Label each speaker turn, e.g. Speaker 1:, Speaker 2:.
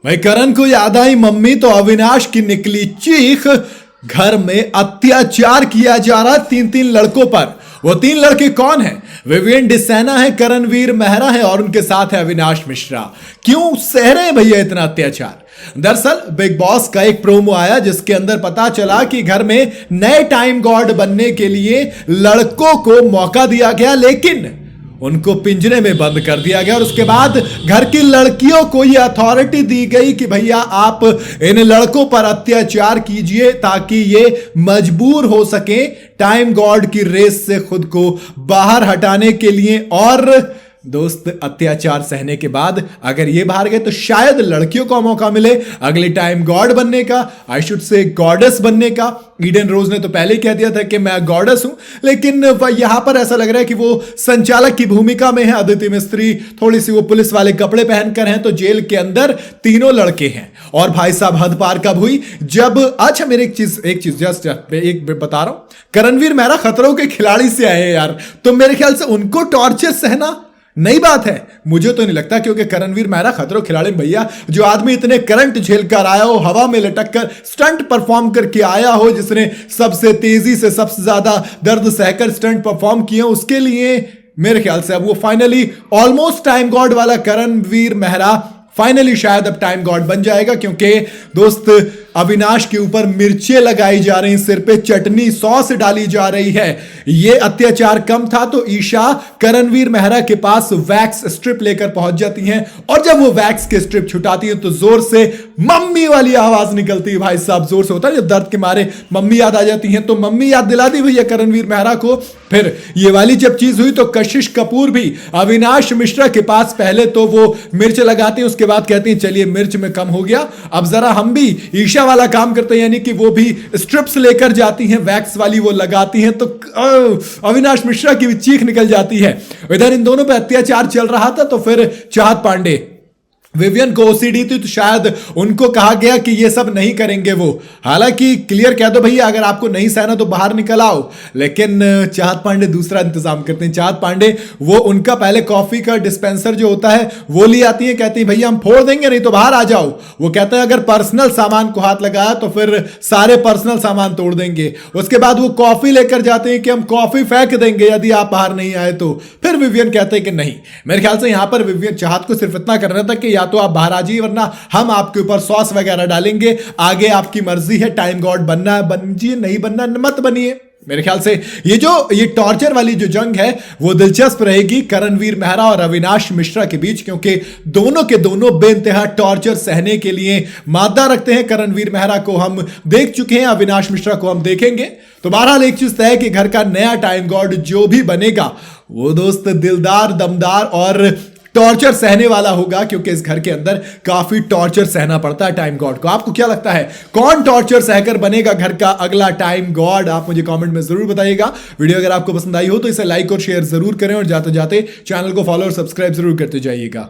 Speaker 1: भाई करण को याद आई मम्मी तो अविनाश की निकली चीख। घर में अत्याचार किया जा रहा 3-3 लड़कों पर। वो 3 लड़के कौन हैं? विवियन डिसेना है, करणवीर मेहरा है और उनके साथ है अविनाश मिश्रा। क्यों सह रहे हैं भैया इतना अत्याचार? दरअसल बिग बॉस का एक प्रोमो आया जिसके अंदर पता चला कि घर में नए टाइम गॉड बनने के लिए लड़कों को मौका दिया गया, लेकिन उनको पिंजरे में बंद कर दिया गया और उसके बाद घर की लड़कियों को यह अथॉरिटी दी गई कि भैया आप इन लड़कों पर अत्याचार कीजिए ताकि ये मजबूर हो सके टाइम गॉड की रेस से खुद को बाहर हटाने के लिए। और दोस्त अत्याचार सहने के बाद अगर ये बाहर गए तो शायद लड़कियों को मौका मिले अगले टाइम गॉड बनने का, आई शुड से गॉडेस बनने का। ईडन रोज ने तो पहले ही कह दिया था कि मैं गॉडेस हूं, लेकिन यहां पर ऐसा लग रहा है कि वो संचालक की भूमिका में है। अदिति मिस्त्री थोड़ी सी वो पुलिस वाले कपड़े पहनकर हैं, तो जेल के अंदर तीनों लड़के हैं। और भाई साहब हद पार कब हुई जब अच्छा मेरे एक चीज जस्ट एक बता रहा हूं, करणवीर मेहरा खतरों के खिलाड़ी से आए यार, तो मेरे ख्याल से उनको टॉर्चर सहना नई बात है, मुझे तो नहीं लगता, क्योंकि करणवीर मेहरा खतरों खिलाड़ी भैया जो आदमी इतने करंट झेल कर आया हो, हवा में लटक कर स्टंट परफॉर्म करके आया हो, जिसने सबसे तेजी से सबसे ज्यादा दर्द सहकर स्टंट परफॉर्म किए, उसके लिए मेरे ख्याल से अब वो फाइनली ऑलमोस्ट टाइम गॉड वाला करणवीर मेहरा फाइनली शायद अब टाइम गॉड बन जाएगा। क्योंकि दोस्त अविनाश के ऊपर मिर्चें लगाई जा रही, सिर पे चटनी सॉस डाली जा रही है। यह अत्याचार कम था तो ईशा करणवीर मेहरा के पास वैक्स स्ट्रिप लेकर पहुंच जाती हैं और जब वो वैक्स के स्ट्रिप छुटाती है तो जोर से मम्मी वाली आवाज निकलती है। भाई साहब जोर से होता है जब दर्द के मारे मम्मी याद आ जाती हैं, तो मम्मी याद दिला दी भैया करणवीर मेहरा को। फिर ये वाली जब चीज हुई तो कशिश कपूर भी अविनाश मिश्रा के पास पहले तो वो मिर्च लगाती है, उसके बाद कहती है चलिए मिर्च में कम हो गया, अब जरा हम भी ईशा वाला काम करते हैं, यानी कि वो भी स्ट्रिप्स लेकर जाती हैं, वैक्स वाली वो लगाती हैं, तो अविनाश मिश्रा की भी चीख निकल जाती है। इधर इन दोनों पे अत्याचार चल रहा था, तो फिर चाहत पांडे विवियन को ओसीडी थी तो शायद उनको कहा गया कि ये सब नहीं करेंगे वो। हालांकि क्लियर कह दो भैया अगर आपको नहीं सहना तो बाहर निकल आओ, लेकिन चाहत पांडे दूसरा इंतजाम करते हैं। चाहत पांडे वो उनका पहले कॉफी का डिस्पेंसर जो होता है वो ले आती है, कहती है भैया हम फोड़ देंगे नहीं तो बाहर आ जाओ। वो कहते हैं अगर पर्सनल सामान को हाथ लगाया तो फिर सारे पर्सनल सामान तोड़ देंगे। उसके बाद वो कॉफी लेकर जाते हैं कि हम कॉफी फेंक देंगे यदि आप बाहर नहीं आए तो। फिर विवियन कहते हैं कि नहीं। मेरे ख्याल से यहां पर विवियन चाहत को सिर्फ इतना करना था कि या तो आप बाहर आ जाइए वरना हम आपके ऊपर सॉस वगैरह डालेंगे, आगे आपकी मर्जी है, टाइम गॉड बनना है बनिए, नहीं बनना मत बनिए। मेरे ख्याल से ये टॉर्चर वाली जो जंग है वो दिलचस्प रहेगी करणवीर मेहरा और अविनाश मिश्रा के बीच, क्योंकि दोनों के दोनों बेइंतहा टॉर्चर सहने के लिए मादा रखते हैं। करणवीर मेहरा को हम देख चुके हैं, अविनाश मिश्रा को हम देखेंगे। तो बहरहाल एक चीज तय है कि घर का नया टाइम गॉड जो भी बनेगा वो दोस्त दिलदार, दमदार और टॉर्चर सहने वाला होगा, क्योंकि इस घर के अंदर काफी टॉर्चर सहना पड़ता है टाइम गॉड को। आपको क्या लगता है कौन टॉर्चर सहकर बनेगा घर का अगला टाइम गॉड? आप मुझे कमेंट में जरूर बताइएगा। वीडियो अगर आपको पसंद आई हो तो इसे लाइक और शेयर जरूर करें और जाते जाते चैनल को फॉलो और सब्सक्राइब जरूर करते जाइएगा।